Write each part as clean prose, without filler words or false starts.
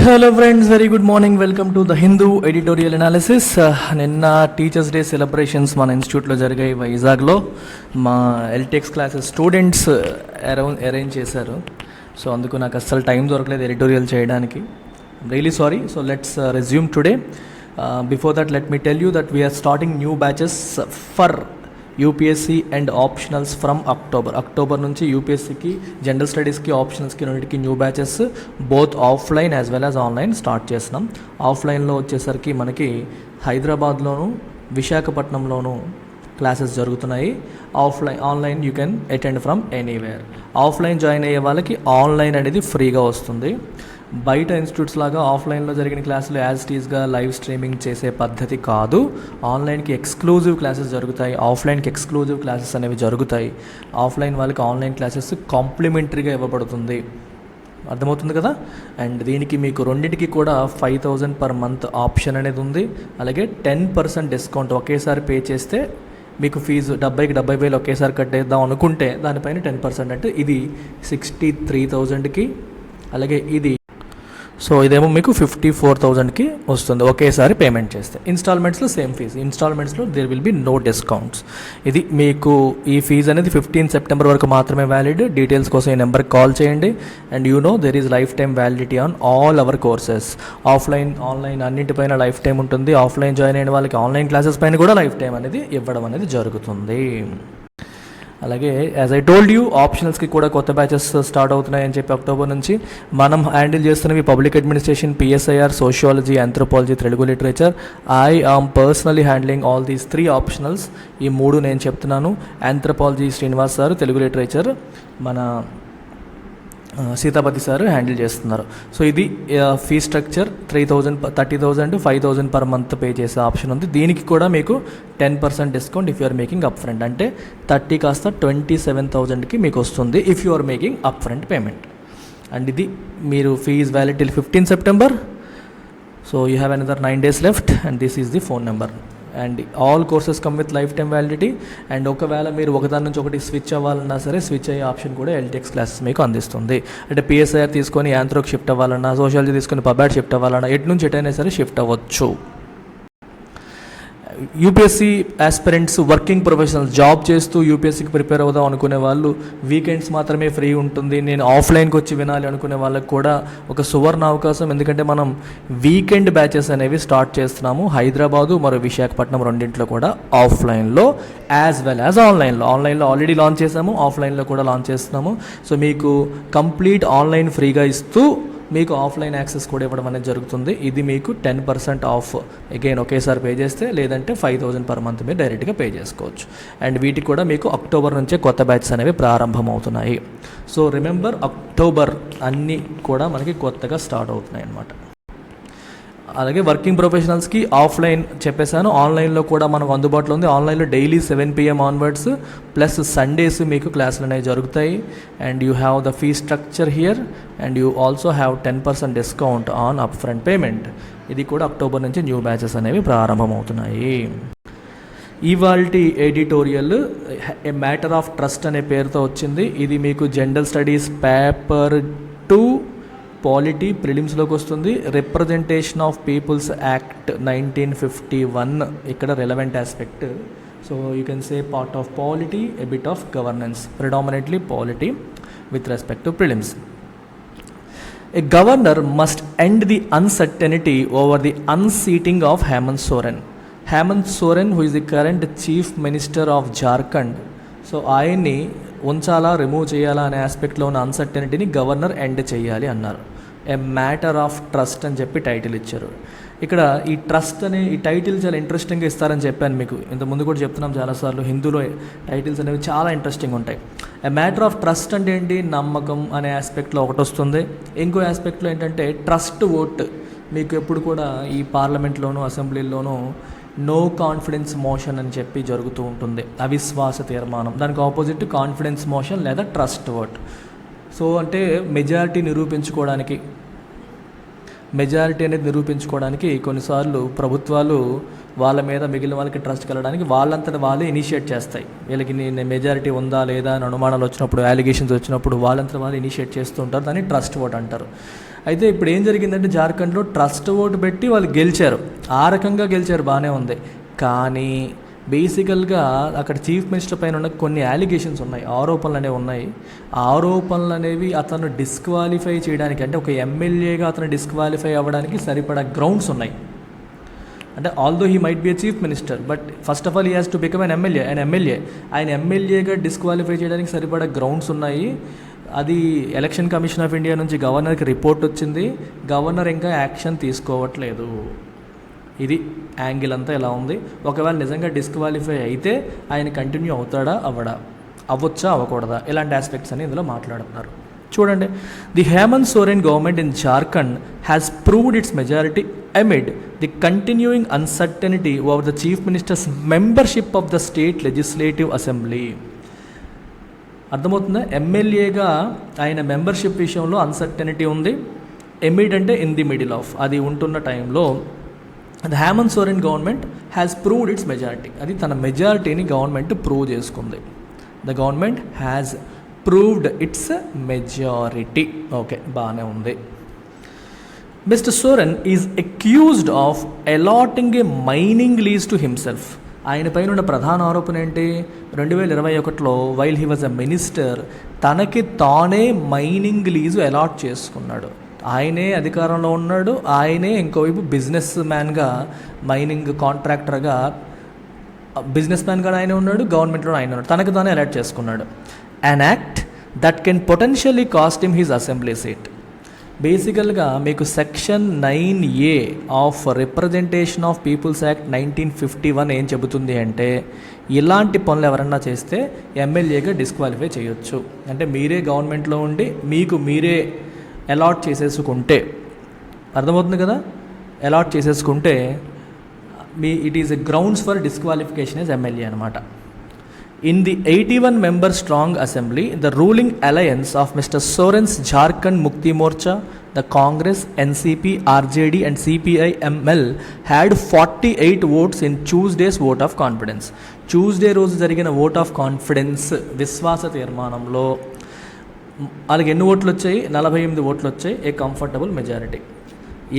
Hello friends, very good morning. Welcome to the Hindu editorial analysis. నిన్న teachers day celebrations మన ఇన్స్టిట్యూట్లో జరిగాయి వైజాగ్లో. మా ఎల్టెక్స్ క్లాసెస్ స్టూడెంట్స్ అరేంజ్ చేశారు. సో అందుకు నాకు అస్సలు టైం దొరకలేదు ఎడిటోరియల్ చేయడానికి. Really sorry. So let's resume today. Before that let me tell you that we're starting new batches for UPSC and optionals from October నుంచి యూపీఎస్సీకి, జనరల్ స్టడీస్కి, ఆప్షనల్స్కి రెండింటికి new batches both offline as well as online start చేస్తున్నాం. ఆఫ్లైన్లో వచ్చేసరికి మనకి హైదరాబాద్లోను, విశాఖపట్నంలోను classes జరుగుతున్నాయి. Online you can attend from anywhere. Offline join అయ్యే వాళ్ళకి ఆన్లైన్ అనేది ఫ్రీగా వస్తుంది. బయట ఇన్స్టిట్యూట్స్ లాగా ఆఫ్లైన్లో జరిగిన క్లాసులు యాజ్ టీజ్గా లైవ్ స్ట్రీమింగ్ చేసే పద్ధతి కాదు. ఆన్లైన్కి ఎక్స్క్లూజివ్ క్లాసెస్ జరుగుతాయి, ఆఫ్లైన్కి ఎక్స్క్లూజివ్ క్లాసెస్ అనేవి జరుగుతాయి. ఆఫ్లైన్ వాళ్ళకి ఆన్లైన్ క్లాసెస్ కాంప్లిమెంటరీగా ఇవ్వబడుతుంది. అర్థమవుతుంది కదా. అండ్ దీనికి మీకు రెండింటికి కూడా 5,000 పర్ మంత్ ఆప్షన్ అనేది ఉంది. అలాగే 10% డిస్కౌంట్. ఒకేసారి పే చేస్తే మీకు ఫీజు 70,000 ఒకేసారి కట్టేద్దాం అనుకుంటే దానిపైన 10%, అంటే ఇది 63,000కి, అలాగే ఇది ఇదేమో మీకు 54,000కి వస్తుంది ఒకేసారి పేమెంట్ చేస్తే. ఇన్స్టాల్మెంట్స్లో సేమ్ ఫీజు. ఇన్స్టాల్మెంట్స్లో there will be no discounts. ఇది మీకు ఈ ఫీజు అనేది 15 సెప్టెంబర్ వరకు మాత్రమే వ్యాలిడ్. డీటెయిల్స్ కోసం ఈ నెంబర్కి కాల్ చేయండి. And there is life time validity on all our courses. Offline, online అన్నింటిపైన లైఫ్ టైం ఉంటుంది. ఆఫ్లైన్ జాయిన్ అయిన వాళ్ళకి ఆన్లైన్ క్లాసెస్ పైన కూడా లైఫ్ టైం అనేది ఇవ్వడం అనేది జరుగుతుంది. అలాగే యాజ్ ఐ టోల్డ్ యూ, ఆప్షనల్స్కి కూడా కొత్త బ్యాచెస్ స్టార్ట్ అవుతున్నాయని చెప్పి అక్టోబర్ నుంచి. మనం హ్యాండిల్ చేస్తున్నవి public administration, PSIR, sociology, anthropology, Telugu literature. I am personally handling all these 3 optionals. ఈ 3 నేను చెప్తున్నాను. Anthropology Srinivas sir, Telugu literature మన సీతాపతి సార్ హ్యాండిల్ చేస్తున్నారు. సో ఇది fee structure. 30,000, 5,000 per month pay చేసే ఆప్షన్ ఉంది. దీనికి కూడా మీకు 10% discount if you are making up front. అంటే 30 కాస్త 27,000కి మీకు వస్తుంది if you are making up front payment. And ఇది మీరు fees valid till 15 September. So you have another 9 days left. And this is the phone number. And all courses come with life time validity. అండ్ ఒకవేళ మీరు ఒకదాని నుంచి ఒకటి switch అవ్వాలన్నా సరే స్విచ్ అయ్యే ఆప్షన్ కూడా ఎల్టెక్స్ క్లాసెస్ మీకు అందిస్తుంది. అంటే పిఎస్ఐఆర్ తీసుకొని యాంథ్రోకి షిఫ్ట్ అవ్వాలన్నా, సోషాలజీ తీసుకొని పబ్యాట్ షిఫ్ట్ అవ్వాలన్నా, ఎటు నుంచి ఎటైనా సరే షిఫ్ట్ అవ్వచ్చు. UPSC aspirants, working professionals, job చేస్తూ యూపీఎస్సీకి ప్రిపేర్ అవుదాం అనుకునే వాళ్ళు, వీకెండ్స్ మాత్రమే ఫ్రీ ఉంటుంది, నేను ఆఫ్లైన్కి వచ్చి వినాలి అనుకునే వాళ్ళకి కూడా ఒక సువర్ణ అవకాశం. ఎందుకంటే మనం వీకెండ్ బ్యాచెస్ అనేవి స్టార్ట్ చేస్తున్నాము. హైదరాబాదు మరియు విశాఖపట్నం రెండింటిలో కూడా ఆఫ్లైన్లో యాజ్ వెల్ యాజ్ ఆన్లైన్లో. ఆన్లైన్లో ఆల్రెడీ లాంచ్ చేసాము, ఆఫ్లైన్లో కూడా లాంచ్ చేస్తున్నాము. సో మీకు కంప్లీట్ ఆన్లైన్ ఫ్రీగా ఇస్తూ మీకు ఆఫ్లైన్ యాక్సెస్ కూడా ఇవ్వడం అనేది జరుగుతుంది. ఇది మీకు 10% ఆఫ్. అగైన్ ఒకేసారి పే చేస్తే, లేదంటే 5,000 పర్ మంత్ మీరు డైరెక్ట్గా పే చేసుకోవచ్చు. అండ్ వీటికి కూడా మీకు అక్టోబర్ నుంచే కొత్త బ్యాచెస్ అనేవి ప్రారంభమవుతున్నాయి. సో రిమెంబర్, అక్టోబర్ అన్నీ కూడా మనకి కొత్తగా స్టార్ట్ అవుతున్నాయి అన్నమాట. అలాగే వర్కింగ్ ప్రొఫెషనల్స్కి ఆఫ్లైన్ చెప్పేశాను. ఆన్లైన్లో కూడా మనకు అందుబాటులో ఉంది. ఆన్లైన్లో daily 7 PM onwards plus Sundays మీకు క్లాసులు అనేవి జరుగుతాయి. And you have the fee structure here. And you also have 10% discount on up front payment. ఇది కూడా అక్టోబర్ నుంచి న్యూ బ్యాచెస్ అనేవి ప్రారంభమవుతున్నాయి. ఇవాల్టి editorial A matter of trust అనే పేరుతో వచ్చింది. ఇది మీకు జనరల్ స్టడీస్ పేపర్ 2 పాలిటీ ప్రిలిమ్స్లోకి వస్తుంది. రిప్రజెంటేషన్ ఆఫ్ పీపుల్స్ యాక్ట్ 1951 ఇక్కడ relevant aspect. So you can say part of polity, a bit of governance, predominantly polity with respect to prelims. A governor must end the uncertainty over the unseating of Hemant Soren. Hemant Soren, who is the current chief minister of Jharkhand. So ఆయన్ని ఉంచాలా, remove చేయాలా అనే ఆస్పెక్ట్లో ఉన్న అన్సర్టెనిటీని governor end చేయాలి అన్నారు. ఏ matter of trust అని చెప్పి title ఇచ్చారు. ఇక్కడ ఈ ట్రస్ట్ అనే ఈ టైటిల్ చాలా ఇంట్రెస్టింగ్గా ఇస్తారని చెప్పాను మీకు ఇంతకుముందు కూడా చెప్తున్నాం చాలాసార్లు. హిందూలో టైటిల్స్ అనేవి చాలా ఇంట్రెస్టింగ్ ఉంటాయి. ఏ మ్యాటర్ ఆఫ్ ట్రస్ట్ అంటే ఏంటి? నమ్మకం అనే ఆస్పెక్ట్లో ఒకటి వస్తుంది. ఇంకో ఆస్పెక్ట్లో ఏంటంటే ట్రస్ట్ ఓట్. మీకు ఎప్పుడు కూడా ఈ పార్లమెంట్లోనూ అసెంబ్లీలోనూ నో కాన్ఫిడెన్స్ మోషన్ అని చెప్పి జరుగుతూ ఉంటుంది, అవిశ్వాస తీర్మానం. దానికి ఆపోజిట్ కాన్ఫిడెన్స్ మోషన్ లేదా ట్రస్ట్ ఓట్. సో అంటే మెజారిటీ అనేది నిరూపించుకోవడానికి కొన్నిసార్లు ప్రభుత్వాలు వాళ్ళ మీద మిగిలిన వాళ్ళకి ట్రస్ట్ కలగడానికి వాళ్ళంతటా వాళ్ళే ఇనిషియేట్ చేస్తాయి. వీళ్ళకి మెజారిటీ ఉందా లేదా అని అనుమానాలు వచ్చినప్పుడు, అలిగేషన్స్ వచ్చినప్పుడు వాళ్ళంతటా వాళ్ళు ఇనిషియేట్ చేస్తూ ఉంటారు. దాన్ని ట్రస్ట్ ఓట్ అంటారు. అయితే ఇప్పుడు ఏం జరిగిందంటే జార్ఖండ్లో ట్రస్ట్ ఓటు పెట్టి వాళ్ళు గెలిచారు, ఆ రకంగా గెలిచారు, బాగానే ఉంది. కానీ బేసికల్గా అక్కడ చీఫ్ మినిస్టర్ పైన ఉన్న కొన్ని అలిగేషన్స్ ఉన్నాయి, ఆరోపణలు అనేవి ఉన్నాయి. ఆ ఆరోపణలు అనేవి అతను డిస్క్వాలిఫై చేయడానికి, అంటే ఒక ఎమ్మెల్యేగా అతను డిస్క్వాలిఫై అవ్వడానికి సరిపడా గ్రౌండ్స్ ఉన్నాయి. అంటే although he might be a chief minister, but first of all he has to become ఆయన ఎమ్మెల్యేగా డిస్క్వాలిఫై చేయడానికి సరిపడా గ్రౌండ్స్ ఉన్నాయి. అది ఎలక్షన్ కమిషన్ ఆఫ్ ఇండియా నుంచి గవర్నర్కి రిపోర్ట్ వచ్చింది, గవర్నర్ ఇంకా యాక్షన్ తీసుకోవట్లేదు. ఇది యాంగిల్ అంతా ఎలా ఉంది. ఒకవేళ నిజంగా డిస్క్వాలిఫై అయితే ఆయన కంటిన్యూ అవుతాడా అవ్వచ్చా అవ్వకూడదా, ఇలాంటి ఆస్పెక్ట్స్ అని ఇందులో మాట్లాడుతున్నారు. చూడండి, the Hemant Soren government in Jharkhand has proved its majority amid the continuing uncertainty over the chief minister's membership of the state legislative assembly. అర్థమవుతుందా? ఎమ్మెల్యేగా ఆయన మెంబర్షిప్ విషయంలో అన్సర్టనిటీ ఉంది. ఎమిడ్ అంటే ఇన్ ది మిడిల్ ఆఫ్, అది ఉంటున్న టైంలో the Hemant Soren government has proved its majority, అది తన మెజారిటీని గవర్నమెంట్ ప్రూవ్ చేసుకుంది. The government has proved its majority. Okay, బాగానే ఉంది. Mr. Soren is accused of allotting a mining lease to himself. ఆయన పైన ఉన్న ప్రధాన ఆరోపణ ఏంటి? 2021లో while he was a minister తనకి తానే మైనింగ్ లీజు అలాట్ చేసుకున్నాడు. ఆయనే అధికారంలో ఉన్నాడు, ఆయనే ఇంకోవైపు బిజినెస్ మ్యాన్గా, మైనింగ్ కాంట్రాక్టర్గా బిజినెస్ మ్యాన్గా ఆయన ఉన్నాడు, గవర్నమెంట్లో ఆయన ఉన్నాడు, తనకు తానే అలాట్ చేసుకున్నాడు. An act that can potentially cost him his assembly seat. బేసికల్గా మీకు section 9A of representation of people's act 1951 ఏం చెబుతుంది అంటే, ఇలాంటి పనులు ఎవరన్నా చేస్తే ఎమ్మెల్యేగా డిస్క్వాలిఫై చేయొచ్చు. అంటే మీరే గవర్నమెంట్లో ఉండి మీకు మీరే అలాట్ చేసేసుకుంటే, అర్థమవుతుంది కదా, అలాట్ చేసేసుకుంటే it is a grounds for disqualification as MLA అనమాట. In the 81 member strong assembly, the ruling alliance of Mr. Soren's Jharkhand Mukti Morcha, the Congress, NCP, RJD and CPI-ML had 48 votes in Tuesday's vote of confidence. Tuesday రోజు జరిగిన vote of confidence విశ్వాస తీర్మానంలో వాళ్ళకి ఎన్ని ఓట్లు వచ్చాయి? 48 ఓట్లు వచ్చాయి, ఏ comfortable majority.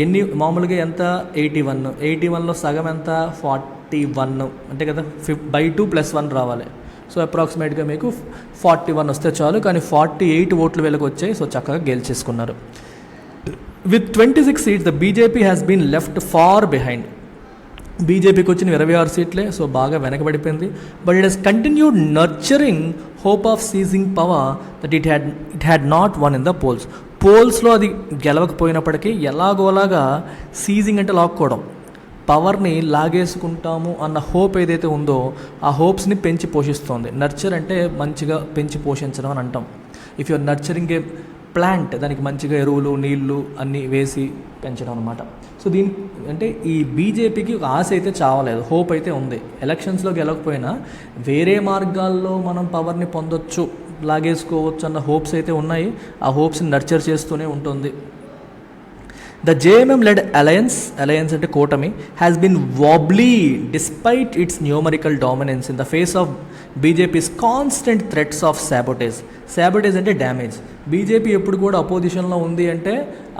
ఎన్ని మామూలుగా ఎంత? 81లో సగం ఎంత? 41, అంటే కదా 2 + 1 రావాలి. సో అప్రాక్సిమేట్గా మీకు 41 వస్తే చాలు, కానీ 48 ఓట్లు వీళ్ళకి వచ్చాయి. సో చక్కగా గెలిచేసుకున్నారు. With 26 seats the BJP has been left far behind. బీజేపీకి వచ్చిన 26 సీట్లే, సో బాగా వెనకబడిపోయింది. But it has continued nurturing hope of seizing power that it had not won in the పోల్స్లో అది గెలవకపోయినప్పటికీ ఎలాగోలాగా సీజింగ్ అంటే లాక్కోవడం, పవర్ని లాగేసుకుంటాము అన్న హోప్ ఏదైతే ఉందో ఆ హోప్స్ని పెంచి పోషిస్తోంది. నర్చర్ అంటే మంచిగా పెంచి పోషించడం అని అంటాం. If you're nurturing a plant, దానికి మంచిగా ఎరువులు నీళ్లు అన్నీ వేసి పెంచడం అనమాట. సో దీని అంటే ఈ బీజేపీకి ఒక ఆశ అయితే చావలేదు, హోప్ అయితే ఉంది. ఎలక్షన్స్లో గెలవకపోయినా వేరే మార్గాల్లో మనం పవర్ని పొందొచ్చు, లాగేసుకోవచ్చు అన్న హోప్స్ అయితే ఉన్నాయి. ఆ హోప్స్ని నర్చర్ చేస్తూనే ఉంటుంది. The JMM-led alliance అంటే కూటమి, has been wobbly despite its numerical dominance in the face of BJP's constant threats of sabotage. Sabotage అంటే డ్యామేజ్. బీజేపీ ఎప్పుడు కూడా అపోజిషన్లో ఉంది అంటే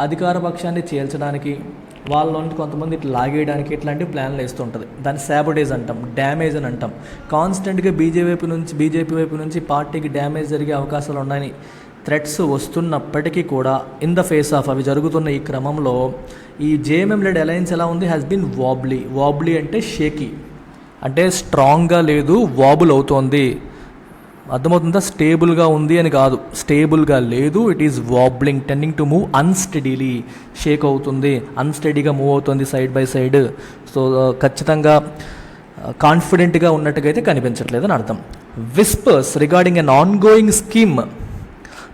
అధికార పక్షాన్ని చేల్చడానికి, వాళ్ళని కొంతమంది ఇట్లా లాగేయడానికి ఇట్లాంటి ప్లాన్లు వేస్తుంటుంది. దాన్ని సాబోటేజ్ అంటాం, డ్యామేజ్ అని అంటాం. కాన్స్టెంట్గా బీజేపీ వైపు నుంచి పార్టీకి డ్యామేజ్ జరిగే అవకాశాలు ఉన్నాయని థ్రెట్స్ వస్తున్నప్పటికీ కూడా ఇన్ ద ఫేస్ ఆఫ్ అవి జరుగుతున్న ఈ క్రమంలో ఈ జేఎంఎం లెడ్ అలయన్స్ ఎలా ఉంది? హ్యాస్ బీన్ వాబ్లీ అంటే షేకీ, అంటే స్ట్రాంగ్గా లేదు, వాబుల్ అవుతోంది. అర్థమవుతుందా? స్టేబుల్గా ఉంది అని కాదు, స్టేబుల్గా లేదు, it is wobbling, tending to move unsteadily, shake అవుతుంది, అన్స్టడీగా మూవ్ అవుతుంది సైడ్ బై సైడ్. సో ఖచ్చితంగా కాన్ఫిడెంట్గా ఉన్నట్టుగా అయితే కనిపించట్లేదు అని అర్థం. Whispers regarding an ongoing scheme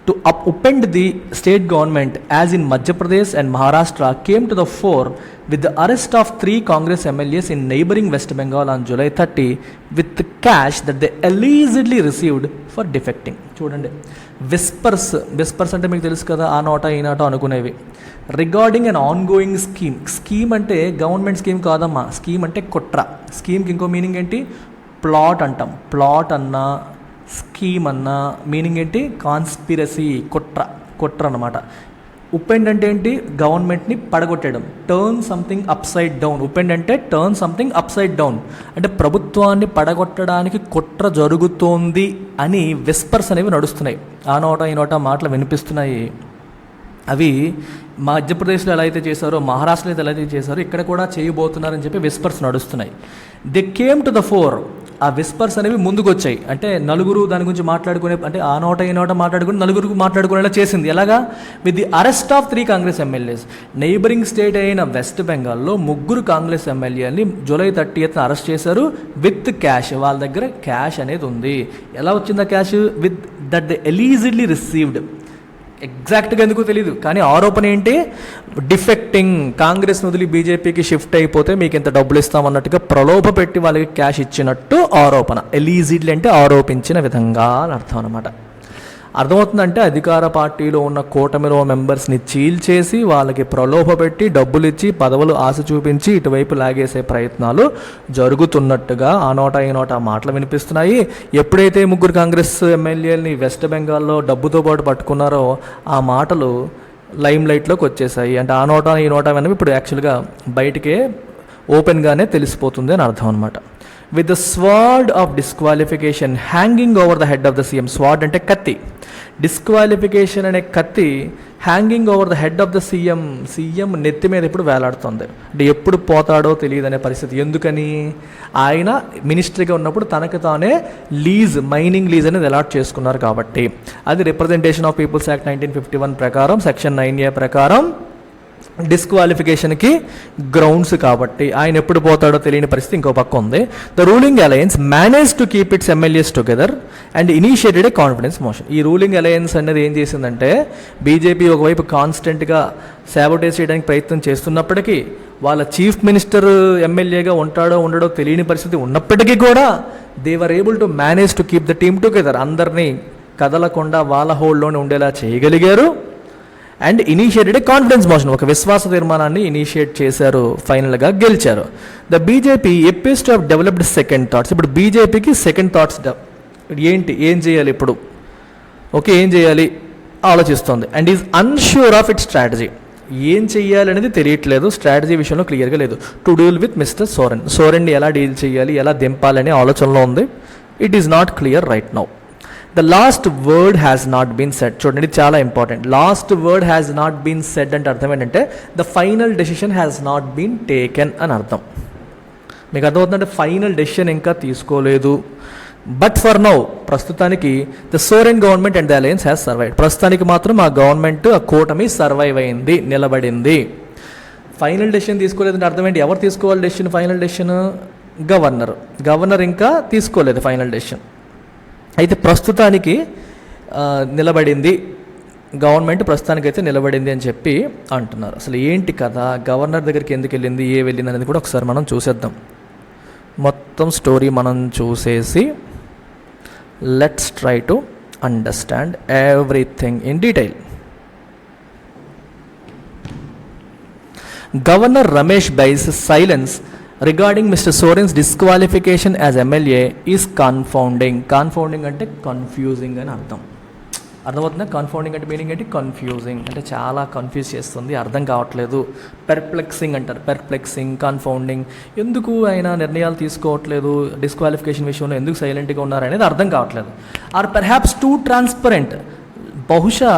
to upend the state government as in Madhya Pradesh and Maharashtra came to the fore with the arrest of 3 Congress MLAs in neighboring West Bengal on July 30 with the cash that they allegedly received for defecting. చూడండి, whispers అంటే మీకు తెలుసు కదా, ఆ నోట ఈ నోట అనుకునేవి. Regarding an ongoing scheme అంటే గవర్నమెంట్ స్కీమ్ కాదమ్మా, స్కీమ్ అంటే కుట్ర. స్కీమ్కి ఇంకో మీనింగ్ ఏంటి? ప్లాట్ అంటాం. ప్లాట్ అన్నా స్కీమ్ అన్న మీనింగ్ ఏంటి? కాన్స్పిరసీ, కుట్ర అన్నమాట. ఉపెండ్ అంటే ఏంటి? గవర్నమెంట్ని పడగొట్టడం. Turn something upside down. Upend అంటే టర్న్ సంథింగ్ అప్సైడ్ డౌన్, అంటే ప్రభుత్వాన్ని పడగొట్టడానికి కుట్ర జరుగుతోంది అని విస్పర్స్ అనేవి నడుస్తున్నాయి. ఆ నోట ఈ నోట మాటలు వినిపిస్తున్నాయి. అవి మధ్యప్రదేశ్లో ఎలా అయితే చేశారో, మహారాష్ట్రలో ఎలా అయితే చేశారో, ఇక్కడ కూడా చేయబోతున్నారని చెప్పి విస్పర్స్ నడుస్తున్నాయి. They came to the four. ఆ విస్పర్స్ అనేవి ముందుకు వచ్చాయి. అంటే నలుగురు దాని గురించి మాట్లాడుకునే, అంటే ఆ నోట ఈ నోట మాట్లాడుకుని నలుగురికి మాట్లాడుకునేలా చేసింది. ఎలాగా? With the arrest of 3 Congress MLAs. Neighbouring state అయిన వెస్ట్ బెంగాల్లో 3 కాంగ్రెస్ ఎమ్మెల్యేని జూలై 30th అరెస్ట్ చేశారు విత్ క్యాష్. వాళ్ళ దగ్గర క్యాష్ అనేది ఉంది. ఎలా వచ్చింది ఆ cash? With that they allegedly received. ఎగ్జాక్ట్గా ఎందుకో తెలియదు, కానీ ఆరోపణ ఏంటి? డిఫెక్టింగ్, కాంగ్రెస్ వదిలి బీజేపీకి షిఫ్ట్ అయిపోతే మీకు ఇంత డబ్బులు ఇస్తామన్నట్టుగా ప్రలోభ పెట్టి వాళ్ళకి క్యాష్ ఇచ్చినట్టు ఆరోపణ. ఎలీజిడ్లీ అంటే ఆరోపించిన విధంగా అని అర్థం అనమాట. అర్థమవుతుందంటే అధికార పార్టీలో ఉన్న కూటమిలో మెంబర్స్ని చీల్చేసి వాళ్ళకి ప్రలోభ పెట్టి డబ్బులు ఇచ్చి పదవులు ఆశ చూపించి ఇటువైపు లాగేసే ప్రయత్నాలు జరుగుతున్నట్టుగా ఆ నోట ఈ నోట మాటలు వినిపిస్తున్నాయి. ఎప్పుడైతే 3 కాంగ్రెస్ ఎమ్మెల్యేలని వెస్ట్ బెంగాల్లో డబ్బుతో పాటు పట్టుకున్నారో ఆ మాటలు లైమ్ లైట్లోకి వచ్చేసాయి. అంటే ఆ నోట ఈ నోట అనేవి ఇప్పుడు యాక్చువల్గా బయటికే ఓపెన్గానే తెలిసిపోతుంది అని అర్థం అనమాట. With the sword of disqualification hanging over the head of the CM. Sword అంటే కత్తి. డిస్క్వాలిఫికేషన్ అనే కత్తి hanging over the head of the CM నెత్తి మీద ఇప్పుడు వేలాడుతుంది. అంటే ఎప్పుడు పోతాడో తెలియదు అనే పరిస్థితి. ఎందుకని? ఆయన మినిస్ట్రీగా ఉన్నప్పుడు తనకు తానే మైనింగ్ లీజ్ అనేది అలాట్ చేసుకున్నారు కాబట్టి. అది రిప్రజెంటేషన్ ఆఫ్ పీపుల్స్ యాక్ట్ 1951 ప్రకారం, సెక్షన్ 9A ప్రకారం డిస్క్వాలిఫికేషన్కి గ్రౌండ్స్ కాబట్టి ఆయన ఎప్పుడు పోతాడో తెలియని పరిస్థితి ఇంకో పక్క ఉంది. The ruling alliance manage to keep it's MLAs together and initiated a confidence motion. ఈ రూలింగ్ అలయన్స్ అనేది ఏం చేసిందంటే, బీజేపీ ఒకవైపు కాన్స్టెంట్గా శాబోటేజ్ చేయడానికి ప్రయత్నం చేస్తున్నప్పటికీ, వాళ్ళ చీఫ్ మినిస్టర్ ఎమ్మెల్యేగా ఉంటాడో ఉండడో తెలియని పరిస్థితి ఉన్నప్పటికీ కూడా they were able to manage to keep the team together. అందరినీ కదలకుండా వాళ్ళ హోల్డ్లోనే ఉండేలా చేయగలిగారు. అండ్ ఇనిషియేటెడ్ కాన్ఫిడెన్స్ మోషన్, ఒక విశ్వాస తీర్మానాన్ని ఇనిషియేట్ చేశారు, ఫైనల్గా గెలిచారు. The BJP appears to have developed second thoughts. ఇప్పుడు బీజేపీకి సెకండ్ థాట్స్ ఏంటి, ఏం చేయాలి ఇప్పుడు, ఓకే ఏం చేయాలి ఆలోచిస్తుంది. And is unsure of it strategy. ఏం చెయ్యాలి అనేది తెలియట్లేదు, స్ట్రాటజీ విషయంలో క్లియర్గా లేదు. టు డీల్ విత్ మిస్టర్ సోరెన్ని ఎలా డీల్ చేయాలి, ఎలా దింపాలనే ఆలోచనలో ఉంది. It is not clear right now. The last word has not been said. చూడండి, చాలా important. Last word has not been said అంటే అర్థం ఏంటంటే the final decision has not been taken అని అర్థం. మీకు అర్థమవుతుందంటే ఫైనల్ డెసిషన్ ఇంకా తీసుకోలేదు. బట్ ఫర్ నౌ, ప్రస్తుతానికి the Soren government and the alliance has survived. ప్రస్తుతానికి మాత్రం ఆ గవర్నమెంట్, ఆ కూటమి సర్వైవ్ అయింది, నిలబడింది. ఫైనల్ డెసిషన్ తీసుకోలేదంటే అర్థం ఏంటి? ఎవరు తీసుకోవాలి డెసిషన్? ఫైనల్ డెసిషన్ గవర్నర్ ఇంకా తీసుకోలేదు ఫైనల్ డెసిషన్. అయితే ప్రస్తుతానికి నిలబడింది గవర్నమెంట్, ప్రస్తుతానికైతే నిలబడింది అని చెప్పి అంటున్నారు. అసలు ఏంటి కదా, గవర్నర్ దగ్గరికి ఎందుకు వెళ్ళింది, వెళ్ళింది అనేది కూడా ఒకసారి మనం చూసేద్దాం. మొత్తం స్టోరీ మనం చూసేసి let's try to understand everything in detail. Governor Ramesh Bais silence regarding Mr. Soren's disqualification as MLA is confounding. Confounding అంటే కన్ఫ్యూజింగ్ అని అర్థం. అర్థమవుతుందా? కన్ఫౌండింగ్ అంటే మీనింగ్ ఏంటి? కన్ఫ్యూజింగ్ అంటే చాలా కన్ఫ్యూజ్ చేస్తుంది, అర్థం కావట్లేదు. పెర్ప్లెక్సింగ్ అంటారు. పెర్ప్లెక్సింగ్, కన్ఫౌండింగ్. ఎందుకు ఆయన నిర్ణయాలు తీసుకోవట్లేదు, డిస్క్వాలిఫికేషన్ విషయంలో ఎందుకు సైలెంట్గా ఉన్నారు అనేది అర్థం కావట్లేదు. Or perhaps too transparent. బహుశా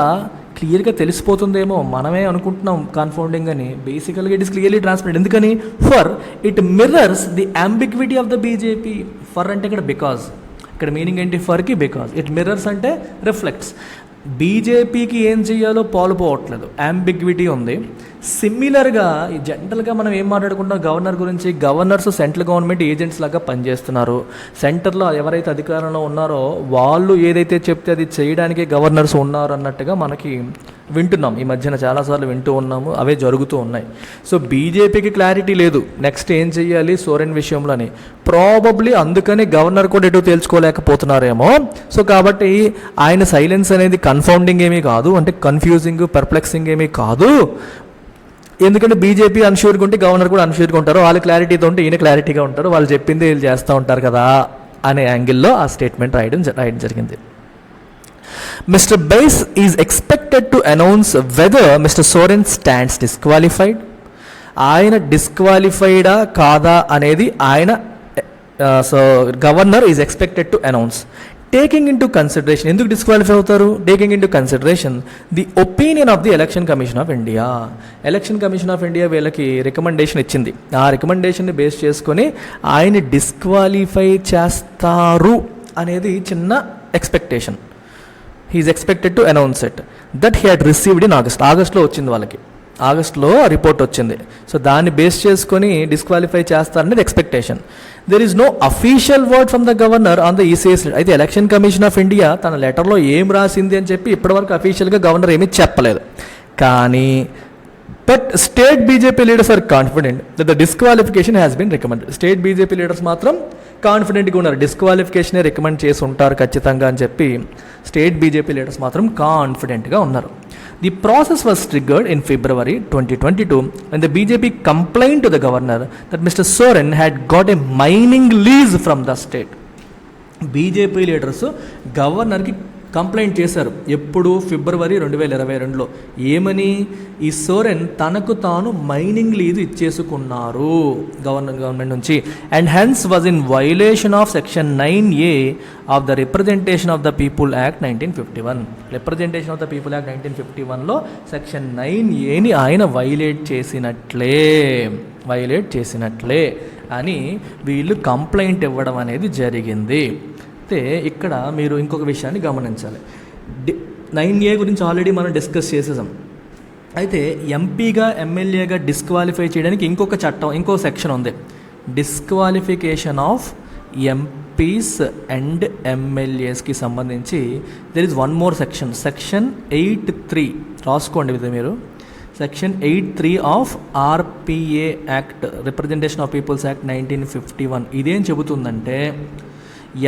క్లియర్గా తెలిసిపోతుందేమో, మనమే అనుకుంటున్నాం కన్ఫౌండింగ్ అని. బేసికల్గా ఇట్ ఇస్ క్లియర్లీ ట్రాన్స్పరెంట్. ఎందుకని? For it mirrors the ambiguity of the BJP. For అంటే ఇక్కడ బికాజ్, ఇక్కడ మీనింగ్ ఏంటి? ఫర్కి బికాజ్. ఇట్ మిర్రర్స్ అంటే రిఫ్లెక్ట్స్. బీజేపీకి ఏం చేయాలో పాలుపోవట్లేదు, అంబిగ్విటీ ఉంది. సిమిలర్గా ఈ జనరల్గా మనం ఏం మాట్లాడుకుంటాం గవర్నర్ గురించి, గవర్నర్స్ సెంట్రల్ గవర్నమెంట్ ఏజెంట్స్ లాగా పనిచేస్తున్నారు. సెంటర్లో ఎవరైతే అధికారంలో ఉన్నారో వాళ్ళు ఏదైతే చెప్తే అది చేయడానికి గవర్నర్స్ ఉన్నారు అన్నట్టుగా మనకి వింటున్నాం. ఈ మధ్యన చాలాసార్లు వింటూ ఉన్నాము, అవే జరుగుతూ ఉన్నాయి. సో బీజేపీకి క్లారిటీ లేదు నెక్స్ట్ ఏం చెయ్యాలి సోరెన్ విషయంలోని. ప్రాబబ్లీ అందుకని గవర్నర్ కూడా ఎటు తేల్చుకోలేకపోతున్నారేమో. సో కాబట్టి ఆయన సైలెన్స్ అనేది కన్ఫౌండింగ్ ఏమీ కాదు, అంటే కన్ఫ్యూజింగ్, పర్ప్లెక్సింగ్ ఏమీ కాదు. ఎందుకంటే బీజేపీ అన్ష్యూర్గా ఉంటే గవర్నర్ కూడా అన్ష్యూర్గా ఉంటారు, వాళ్ళు క్లారిటీతో ఉంటే ఈయన క్లారిటీగా ఉంటారు, వాళ్ళు చెప్పింది వీళ్ళు చేస్తూ ఉంటారు కదా అనే యాంగిల్లో ఆ స్టేట్మెంట్ రాయడం జరిగింది. Mister Bais is expected to announce whether mister Soren stands disqualified. ఆయన డిస్క్వాలిఫైడా కాదా అనేది ఆయన governor is expected to announce. Taking into consideration, ఎందుకు డిస్క్వాలిఫై అవుతారు? Taking into consideration the opinion of the election commission of India. Election commission of India వీళ్ళకి recommendation ఇచ్చింది. ఆ రికమెండేషన్ని బేస్ చేసుకొని ఆయన డిస్క్వాలిఫై చేస్తారు అనేది చిన్న expectation. He is expected to announce it that he had received in ఆగస్ట్లో వచ్చింది వాళ్ళకి, ఆగస్ట్లో రిపోర్ట్ వచ్చింది. సో దాన్ని బేస్ చేసుకొని డిస్క్వాలిఫై చేస్తారనేది expectation. There is no official word from the governor on the ECs. అయితే ఎలక్షన్ కమిషన్ ఆఫ్ ఇండియా తన లెటర్లో ఏం రాసింది అని చెప్పి ఇప్పటివరకు అఫీషియల్గా గవర్నర్ ఏమీ చెప్పలేదు. కానీ but state BJP leaders are confident that the disqualification has been recommended. State BJP leaders మాత్రం కాన్ఫిడెంట్గా ఉన్నారు, డిస్క్వాలిఫికేషనే రికమెండ్ చేసి ఉంటారు ఖచ్చితంగా అని చెప్పి స్టేట్ బీజేపీ లీడర్స్ మాత్రం కాన్ఫిడెంట్గా ఉన్నారు. The process was triggered in February 2022 when the BJP complained to the governor that Mr. Soren had got a mining lease from the state. BJP leaders గవర్నర్కి కంప్లైంట్ చేశారు. ఎప్పుడు? ఫిబ్రవరి 2022లో. ఏమని? ఈ సోరెన్ తనకు తాను మైనింగ్ లీజ్ ఇచ్చేసుకున్నారు గవర్నమెంట్ నుంచి. And hence was in violation of section 9A of the representation of the people act 1951. Representation of the people act 1951లో సెక్షన్ 9Aని ఆయన వైలేట్ చేసినట్లే అని వీళ్ళు కంప్లైంట్ ఇవ్వడం అనేది జరిగింది. అయితే ఇక్కడ మీరు ఇంకొక విషయాన్ని గమనించాలి. 9A గురించి ఆల్రెడీ మనం డిస్కస్ చేసేసాం. అయితే ఎంపీగా ఎమ్మెల్యేగా డిస్క్వాలిఫై చేయడానికి ఇంకొక చట్టం, ఇంకో సెక్షన్ ఉంది. డిస్క్వాలిఫికేషన్ ఆఫ్ ఎంపీస్ అండ్ ఎమ్మెల్యేస్కి సంబంధించి there is one more section, section 8(3). రాసుకోండి ఇది మీరు. Section 8(3) of RPA act, representation of people's act 1951. ఇదేం చెబుతుందంటే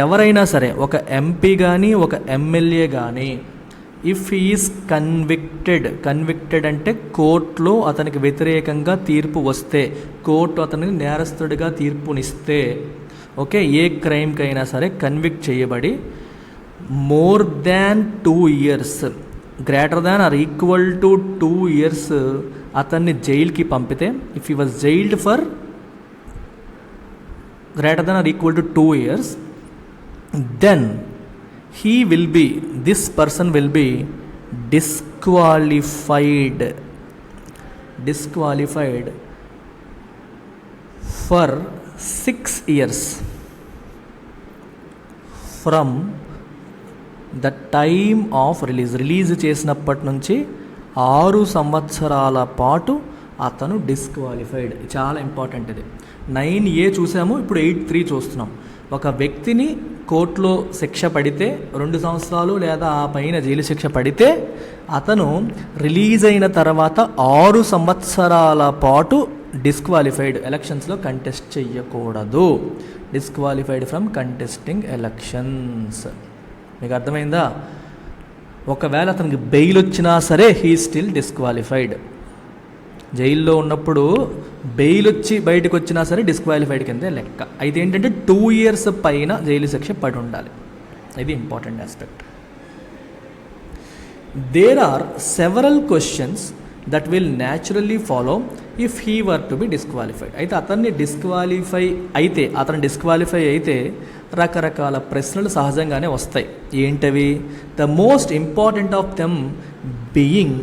ఎవరైనా సరే, ఒక ఎంపీ కానీ ఒక ఎమ్మెల్యే కానీ, ఇఫ్ హీఈస్ కన్విక్టెడ్ అంటే కోర్టులో అతనికి వ్యతిరేకంగా తీర్పు వస్తే, కోర్టు అతనికి నేరస్తుడిగా తీర్పునిస్తే, ఓకే, ఏ క్రైమ్కైనా సరే కన్విక్ట్ చేయబడి more than 2 years, greater than or equal to 2 years అతన్ని జైలుకి పంపితే, if he was jailed for greater than or equal to 2 years, then this person will be disqualified for 6 years from the time of release చేసినప్పటి నుంచి 6 సంవత్సరాల పాటు అతను disqualified. చాలా important ఇది. 9A చూసాము, ఇప్పుడు 8(3) చూస్తున్నాం. ఒక వ్యక్తిని కోర్టులో శిక్ష పడితే 2 సంవత్సరాలు లేదా ఆ పైన జైలు శిక్ష పడితే అతను రిలీజ్ అయిన తర్వాత 6 సంవత్సరాల పాటు డిస్క్వాలిఫైడ్, ఎలక్షన్స్లో కంటెస్ట్ చెయ్యకూడదు. Disqualified from contesting elections. మీకు అర్థమైందా? ఒకవేళ అతనికి బెయిల్ వచ్చినా సరే హీ స్టిల్ డిస్క్వాలిఫైడ్. జైల్లో ఉన్నప్పుడు బెయిల్ వచ్చి బయటకు వచ్చినా సరే డిస్క్వాలిఫైడ్ కిందే లెక్క. అయితే ఏంటంటే 2 years పైన జైలు శిక్ష పడి ఉండాలి. ఇది important aspect. There are several questions that will naturally follow if he were to be disqualified. అయితే అతను డిస్క్వాలిఫై అయితే రకరకాల ప్రశ్నలు సహజంగానే వస్తాయి. ఏంటవి? The most important of them being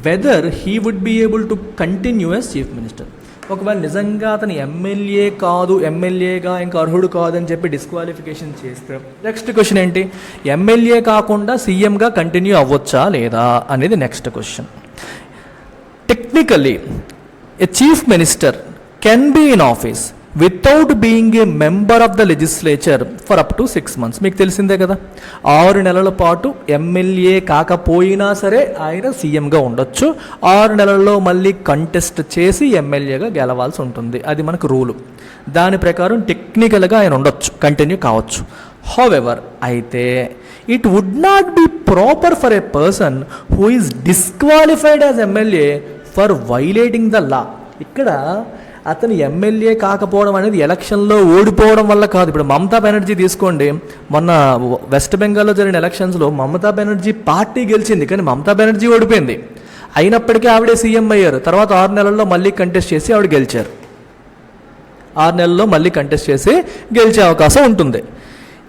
whether he would be able to continue as chief minister. ఒకవేళ నిజంగా అతను ఎమ్మెల్యేగా ఇంకా అర్హుడు కాదని చెప్పి డిస్క్వాలిఫికేషన్ చేస్తే నెక్స్ట్ క్వశ్చన్ ఏంటి? ఎమ్మెల్యే కాకుండా సీఎంగా కంటిన్యూ అవ్వచ్చా లేదా అనేది next question. Technically a chief minister can be in office without being a member of the legislature for up to 6 months. మీకు తెలిసిందే కదా, 6 నెలల పాటు ఎమ్మెల్యే కాకపోయినా సరే ఆయన సీఎంగా ఉండొచ్చు. 6 నెలల్లో మళ్ళీ కంటెస్ట్ చేసి ఎమ్మెల్యేగా గెలవాల్సి ఉంటుంది. అది మనకు రూలు. దాని ప్రకారం టెక్నికల్గా ఆయన ఉండొచ్చు, కంటిన్యూ కావచ్చు. హౌఎవర్ అయితే it would not be proper for a person who is disqualified as MLA for violating the law. ఇక్కడ అతను ఎమ్మెల్యే కాకపోవడం అనేది ఎలక్షన్లో ఓడిపోవడం వల్ల కాదు. ఇప్పుడు మమతా బెనర్జీ తీసుకోండి, మొన్న వెస్ట్ బెంగాల్లో జరిగిన ఎలక్షన్స్లో మమతా బెనర్జీ పార్టీ గెలిచింది, కానీ మమతా బెనర్జీ ఓడిపోయింది. అయినప్పటికీ ఆవిడే సీఎం అయ్యారు. తర్వాత 6 నెలల్లో మళ్ళీ కంటెస్ట్ చేసి ఆవిడ గెలిచారు. 6 నెలల్లో మళ్ళీ కంటెస్ట్ చేసి గెలిచే అవకాశం ఉంటుంది.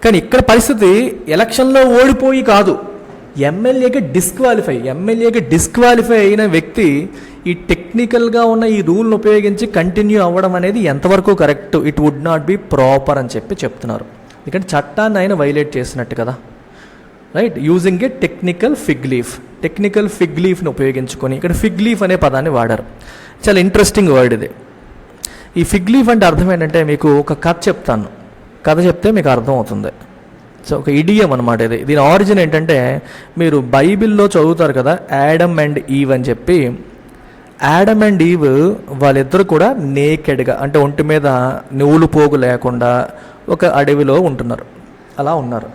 కానీ ఇక్కడ పరిస్థితి ఎలక్షన్లో ఓడిపోయి కాదు, ఎమ్మెల్యేకి డిస్క్వాలిఫై అయిన వ్యక్తి ఈ టెక్నికల్గా ఉన్న ఈ రూల్ని ఉపయోగించి కంటిన్యూ అవ్వడం అనేది ఎంతవరకు correct, it would not be proper అని చెప్తున్నారు. ఎందుకంటే చట్టాన్ని ఆయన వైలేట్ చేసినట్టు కదా, right? Using a technical fig లీఫ్ని ఉపయోగించుకొని, ఇక్కడ ఫిగ్ లీఫ్ అనే పదాన్ని వాడారు. చాలా ఇంట్రెస్టింగ్ వర్డ్ ఇది. ఈ ఫిగ్ లీఫ్ అంటే అర్థం ఏంటంటే, మీకు ఒక కథ చెప్తాను, కథ చెప్తే మీకు అర్థమవుతుంది. సో ఒక ఇడియం అనమాట ఇది. దీని ఆరిజిన్ ఏంటంటే, మీరు బైబిల్లో చదువుతారు కదా, యాడమ్ అండ్ ఈవ్ అని చెప్పి. యాడమ్ అండ్ ఈవ్ వాళ్ళిద్దరు కూడా నేకెడ్గా, అంటే ఒంటి మీద నూలు పోగు లేకుండా ఒక అడవిలో అలా ఉన్నారు.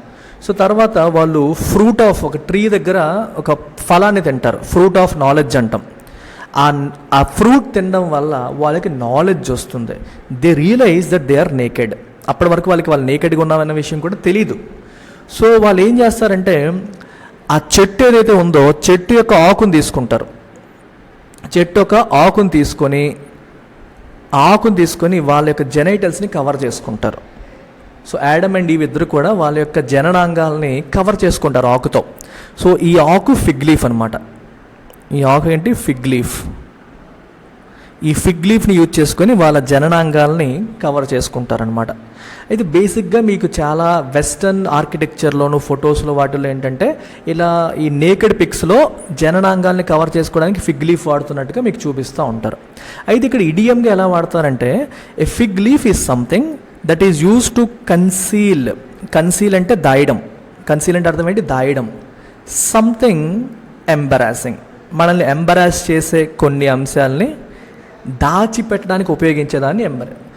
సో తర్వాత వాళ్ళు ఫ్రూట్ ఆఫ్ ఒక ట్రీ దగ్గర ఒక ఫలాన్ని తింటారు, ఫ్రూట్ ఆఫ్ నాలెడ్జ్ అంటాం. ఆ ఫ్రూట్ తినడం వల్ల వాళ్ళకి నాలెడ్జ్ వస్తుంది. They realise that they are naked. అప్పటి వరకు వాళ్ళు నేకెడ్గా ఉన్నామన్న విషయం కూడా తెలీదు. సో వాళ్ళు ఏం చేస్తారంటే, ఆ చెట్టు ఏదైతే ఉందో చెట్టు యొక్క ఆకుని తీసుకుంటారు. చెట్టు యొక్క ఆకుని తీసుకొని వాళ్ళ యొక్క జెనైటల్స్ని కవర్ చేసుకుంటారు. సో యాడమ్ అండ్ ఈవ్ ఇద్దరు కూడా వాళ్ళ యొక్క జననాంగాల్ని కవర్ చేసుకుంటారు ఆకుతో. సో ఈ ఆకు ఫిగ్ లీఫ్ అనమాట. ఈ ఆకు ఏంటి? Fig leaf. ఈ ఫిగ్ లీఫ్ని యూజ్ చేసుకొని వాళ్ళ జననాంగాల్ని కవర్ చేసుకుంటారనమాట. అయితే బేసిక్గా మీకు చాలా వెస్టర్న్ ఆర్కిటెక్చర్లోను ఫొటోస్లో వాటిల్లో ఏంటంటే, ఇలా ఈ నేకెడ్ పిక్స్లో జననాంగాల్ని కవర్ చేసుకోవడానికి ఫిగ్ లీఫ్ వాడుతున్నట్టుగా మీకు చూపిస్తూ ఉంటారు. అయితే ఇక్కడ ఇడియంగా ఎలా వాడతారంటే, a fig leaf is something that is use to conceal అంటే దాయడం. కన్సీల్ అంటే అర్థం ఏంటి? దాయడం. సంథింగ్ ఎంబరాసింగ్, మనల్ని ఎంబరాస్ చేసే కొన్ని అంశాలని దాచిపెట్టడానికి ఉపయోగించేదాన్ని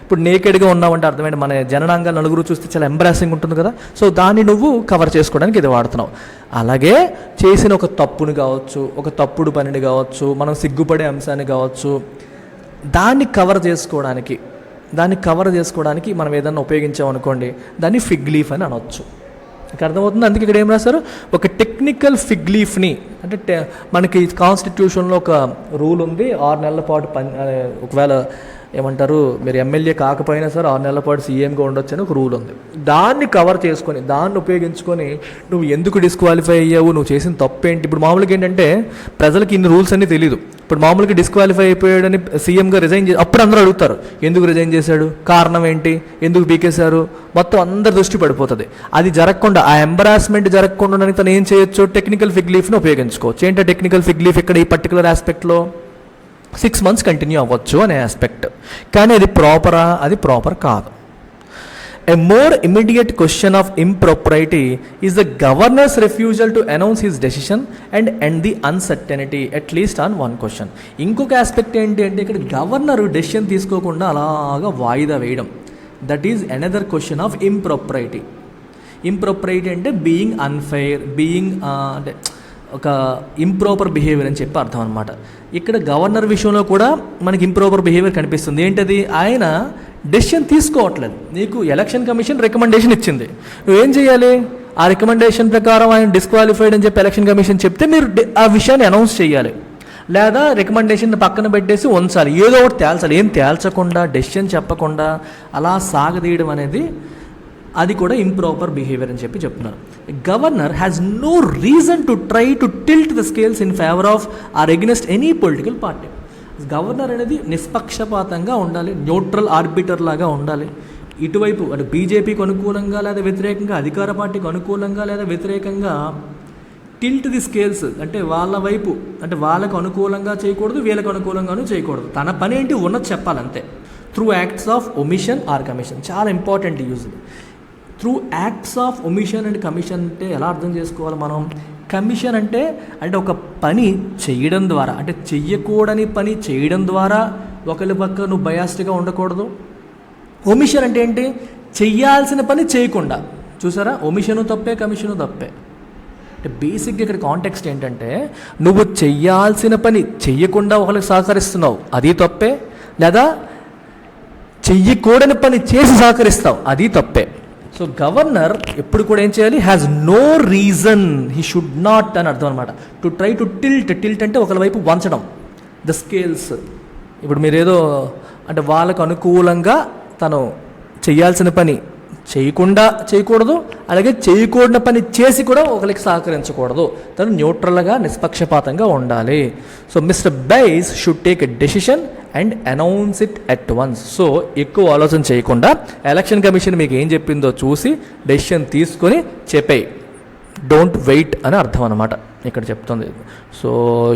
ఇప్పుడు నేకెడ్గా ఉన్నామంటే అర్థమైంది, మన జననాంగాలు నలుగురు చూస్తే చాలా ఎంబరాసింగ్ ఉంటుంది కదా. సో దాన్ని నువ్వు కవర్ చేసుకోవడానికి ఇది వాడుతున్నావు. అలాగే చేసిన ఒక తప్పుని కావచ్చు, ఒక తప్పుడు పనిని కావచ్చు, మనం సిగ్గుపడే అంశాన్ని కావచ్చు, దాన్ని కవర్ చేసుకోవడానికి మనం ఏదన్నా ఉపయోగించామనుకోండి, దాన్ని ఫిగ్ లీఫ్ అని అనవచ్చు. ఇక్కడ అర్థమవుతుంది. అందుకే ఇక్కడ ఏం రాశారు? ఒక టెక్నికల్ ఫిగ్ లీఫ్ని, అంటే మనకి కాన్స్టిట్యూషన్లో ఒక రూల్ ఉంది, 6 నెలల పాటు ఒకవేళ ఏమంటారు, మీరు ఎమ్మెల్యే కాకపోయినా సరే 6 నెలల పాటు సీఎంగా ఉండొచ్చు అని ఒక రూల్ ఉంది. దాన్ని కవర్ చేసుకొని, దాన్ని ఉపయోగించుకొని నువ్వు ఎందుకు డిస్క్వాలిఫై అయ్యావు, నువ్వు చేసిన తప్పేంటి. ఇప్పుడు మామూలుగా ఏంటంటే ప్రజలకి ఇన్ని రూల్స్ అన్నీ తెలియదు. ఇప్పుడు మామూలుగా డిస్క్వాలిఫై అయిపోయాడని సీఎంగా రిజైన్ చేసి అప్పుడు అందరూ అడుగుతారు, ఎందుకు రిజైన్ చేశాడు, కారణం ఏంటి, ఎందుకు పీకేశారు, మొత్తం అందరి దృష్టి పడిపోతుంది. అది జరగకుండా, ఆ ఎంబరాస్మెంట్ జరగకుండా తను ఏం చేయొచ్చు? టెక్నికల్ ఫిగ్ లీఫ్ని ఉపయోగించుకోవచ్చు. ఏంటో టెక్నికల్ ఫిగ్ లీఫ్ ఇక్కడ ఈ పర్టికులర్ ఆస్పెక్ట్లో 6 months కంటిన్యూ అవ్వచ్చు అనే ఆస్పెక్ట్. కానీ అది ప్రాపరా? అది ప్రాపర్ కాదు. A more immediate question of impropriety is the governor's refusal to announce his decision and end the uncertainty, at least on one question. ఇంకొక aspect ఏంటి అంటే, ఇక్కడ గవర్నర్ డెసిషన్ తీసుకోకుండా అలాగా వాయిదా వేయడం. That is another question of impropriety. Impropriety అంటే being unfair, అంటే ఒక ఇంప్రాపర్ బిహేవియర్ అని చెప్పి అర్థం అనమాట. ఇక్కడ గవర్నర్ విషయంలో కూడా మనకి ఇంప్రాపర్ బిహేవియర్ కనిపిస్తుంది. ఏంటది? ఆయన డెసిషన్ తీసుకోవట్లేదు. నీకు ఎలక్షన్ కమిషన్ రికమెండేషన్ ఇచ్చింది, నువ్వేం చేయాలి? ఆ రికమెండేషన్ ప్రకారం ఆయన డిస్క్వాలిఫైడ్ అని చెప్పి ఎలక్షన్ కమిషన్ చెప్తే మీరు ఆ విషయాన్ని అనౌన్స్ చేయాలి, లేదా రికమెండేషన్ పక్కన పెట్టేసి ఉంచాలి, ఏదో ఒకటి తేల్చాలి. ఏం తేల్చకుండా, డెసిషన్ చెప్పకుండా అలా సాగదీయడం అనేది అది కూడా ఇంప్రాపర్ బిహేవియర్ అని చెప్పి చెప్తున్నారు. Governor has no reason to try to tilt the scales in favour of or against any political party. Governor అనేది నిష్పక్షపాతంగా ఉండాలి, న్యూట్రల్ ఆర్బిటర్ లాగా ఉండాలి. ఇటువైపు అటు బీజేపీకి అనుకూలంగా లేదా వ్యతిరేకంగా, అధికార పార్టీకి అనుకూలంగా లేదా వ్యతిరేకంగా టిల్ట్ ది స్కేల్స్ అంటే వాళ్ళ వైపు, అంటే వాళ్ళకు అనుకూలంగా చేయకూడదు, వీళ్ళకు అనుకూలంగానూ చేయకూడదు. తన పని ఏంటి ఉన్నది చెప్పాలంతే. Through acts of omission or commission, చాలా important use. Through acts of omission and commission అంటే ఎలా అర్థం చేసుకోవాలి మనం? కమిషన్ అంటే ఒక పని చేయడం ద్వారా, అంటే చెయ్యకూడని పని చేయడం ద్వారా ఒకరి పక్క నువ్వు బయాస్డ్గా ఉండకూడదు. ఒమిషన్ అంటే ఏంటి? చెయ్యాల్సిన పని చేయకుండా. చూసారా, ఒమిషను తప్పే, కమిషను తప్పే. అంటే బేసిక్గా ఇక్కడ కాంటెక్స్ట్ ఏంటంటే, నువ్వు చెయ్యాల్సిన పని చెయ్యకుండా ఒకరికి సహకరిస్తున్నావు, అది తప్పే. లేదా చెయ్యకూడని పని చేసి సహకరిస్తావు, అది తప్పే. సో గవర్నర్ ఎప్పుడు కూడా ఏం చేయాలి, has no reason, he should not అని అర్థం అనమాట. టు ట్రై టు టిల్ట్ అంటే ఒకరి వైపు వంచడం, ద స్కేల్స్. ఇప్పుడు మీరేదో అంటే వాళ్ళకు అనుకూలంగా తను చేయాల్సిన పని చేయకూడదు, అలాగే చేయకూడని పని చేసి కూడా ఒకరికి సహకరించకూడదు. తను న్యూట్రల్గా నిష్పక్షపాతంగా ఉండాలి. So mister Bais should take a decision and announce it at once. So ఎక్కువ ఆలోచన చేయకుండా ఎలక్షన్ కమిషన్ మీకు ఏం చెప్పిందో చూసి డెసిషన్ తీసుకొని చెప్పేయి. డోంట్ వెయిట్ అని అర్థం అనమాట ఇక్కడ చెప్తుంది. So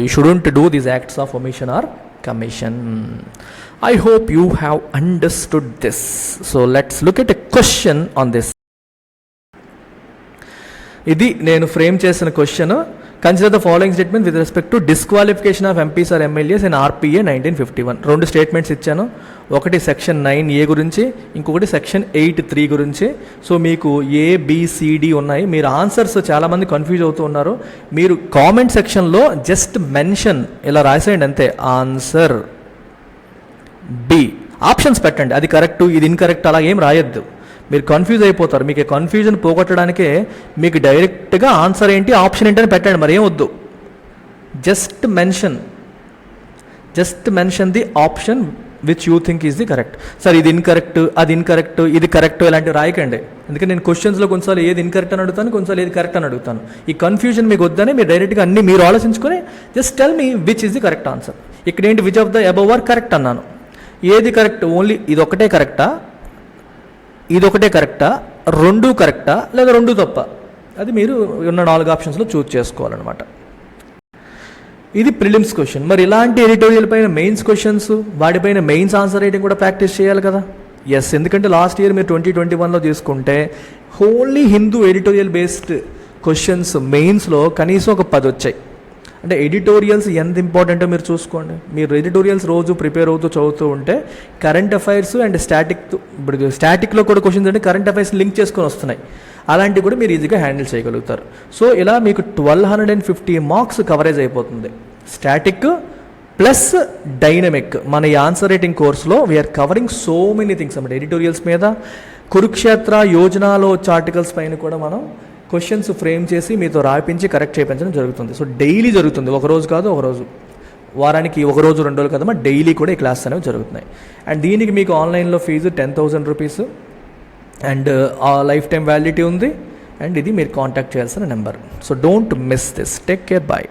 you shouldn't do these acts of omission or commission. I hope you have understood this. So let's look at a question on this. ఇది నేను ఫ్రేమ్ చేసిన question. Consider the following statement with respect to disqualification of MPs or MLAs in RPA 1951. 2 statements ఇచ్చాను. ఒకటి section 9A గురించి, ఇంకొకటి section 8(3) గురించి. So మీకు ABCD ఉన్నాయి. మీరు ఆన్సర్స్ చాలామంది కన్ఫ్యూజ్ అవుతూ ఉన్నారు. మీరు కామెంట్ సెక్షన్లో జస్ట్ మెన్షన్ ఇలా రాసేయండి అంతే, ఆన్సర్ బి. ఆప్షన్స్ పెట్టండి, అది కరెక్ట్ ఇది ఇన్కరెక్ట్ అలా ఏం రాయొద్దు. మీరు కన్ఫ్యూజ్ అయిపోతారు. మీకు కన్ఫ్యూజన్ పోగొట్టడానికే మీకు డైరెక్ట్గా ఆన్సర్ ఏంటి ఆప్షన్ ఏంటి అని పెట్టండి, మరి ఏం వద్దు. Just mention the option which you think is the correct. Sir ఇది ఇన్కరెక్ట్, అది ఇన్కరెక్ట్, ఇది కరెక్ట్ ఇలాంటివి రాయకండి. ఎందుకంటే నేను క్వశ్చన్స్లో కొన్నిసార్లు ఏది ఇన్కరెక్ట్ అని అడుగుతాను, కొన్నిసార్లు ఏది కరెక్ట్ అని అడుగుతాను. ఈ కన్ఫ్యూజన్ మీకు వద్దని మీరు డైరెక్ట్గా అన్ని మీరు ఆలోచించుకొని just tell me which is the correct answer. ఇక్కడ ఏంటి, which of the above are correct అన్నాను. ఏది కరెక్ట్, ఓన్లీ ఇదొకటే కరెక్టా, ఇదొకటే కరెక్టా, రెండు కరెక్టా, లేదా రెండు తప్ప, అది మీరు ఉన్న 4 ఆప్షన్స్లో చూస్ చేసుకోవాలన్నమాట. ఇది ప్రిలిమ్స్ క్వశ్చన్. మరి ఇలాంటి ఎడిటోరియల్ పైన మెయిన్స్ క్వశ్చన్స్, వాటిపైన మెయిన్స్ ఆన్సర్ రైటింగ్ కూడా ప్రాక్టీస్ చేయాలి కదా. ఎస్, ఎందుకంటే లాస్ట్ ఇయర్ మీరు 2021లో తీసుకుంటే only Hindu editorial based questions మెయిన్స్లో కనీసం ఒక 10 వచ్చాయి. అంటే ఎడిటోరియల్స్ ఎంత ఇంపార్టెంటో మీరు చూసుకోండి. మీరు ఎడిటోరియల్స్ రోజు ప్రిపేర్ అవుతూ చదువుతూ ఉంటే కరెంట్ అఫైర్స్ అండ్ ఇప్పుడు స్టాటిక్లో కూడా క్వశ్చన్స్ అంటే కరెంట్ అఫైర్స్ లింక్ చేసుకొని వస్తున్నాయి. అలాంటివి కూడా మీరు ఈజీగా హ్యాండిల్ చేయగలుగుతారు. సో ఇలా మీకు 1250 మార్క్స్ కవరేజ్ అయిపోతుంది. Static plus dynamic. మన ఈ ఆన్సర్ రైటింగ్ కోర్సులో we're covering so many things అన్నమాట. ఎడిటోరియల్స్ మీద, కురుక్షేత్ర యోజనాలో ఆర్టికల్స్ పైన కూడా మనం క్వశ్చన్స్ ఫ్రేమ్ చేసి మీతో రాయించి కరెక్ట్ చేయించడం జరుగుతుంది. సో డైలీ జరుగుతుంది, ఒకరోజు కాదు, ఒకరోజు వారానికి 1 రోజు 2 రోజులు కదమ్మా, డైలీ కూడా ఈ క్లాస్ అనేవి జరుగుతున్నాయి. అండ్ దీనికి మీకు ఆన్లైన్లో fee 10,000 rupees and life time validity ఉంది. అండ్ ఇది మీరు కాంటాక్ట్ చేయాల్సిన number. So don't miss this. Take care, bye.